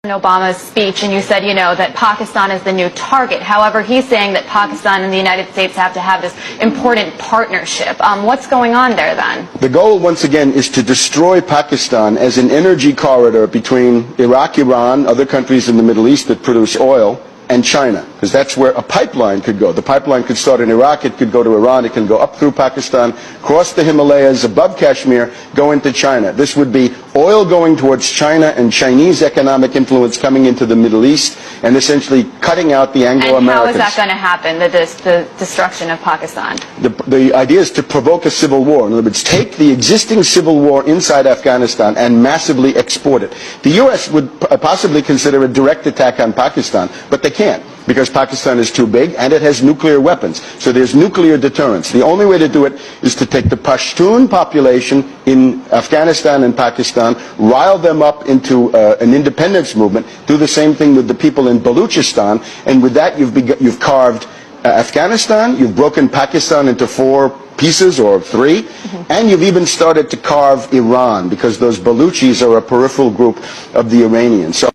Obama's speech, and you said, that Pakistan is the new target. However, he's saying that Pakistan and the United States have to have this important partnership. What's going on there then? The goal, once again, is to destroy Pakistan as an energy corridor between Iraq, Iran, other countries in the Middle East that produce oil, and China, because that's where a pipeline could go. The pipeline could start in Iraq, it could go to Iran, it can go up through Pakistan, cross the Himalayas, above Kashmir, go into China. This would be oil going towards China and Chinese economic influence coming into the Middle East and essentially cutting out the Anglo-Americans. And how is that going to happen, the destruction of Pakistan? The idea is to provoke a civil war. In other words, take the existing civil war inside Afghanistan and massively export it. The U.S. would possibly consider a direct attack on Pakistan, but they can't, because Pakistan is too big and it has nuclear weapons. So there's nuclear deterrence. The only way to do it is to take the Pashtun population in Afghanistan and Pakistan, rile them up into an independence movement, do the same thing with the people in Baluchistan, and with that you've carved Afghanistan, you've broken Pakistan into 4 pieces or 3, and you've even started to carve Iran, because those Baluchis are a peripheral group of the Iranians. So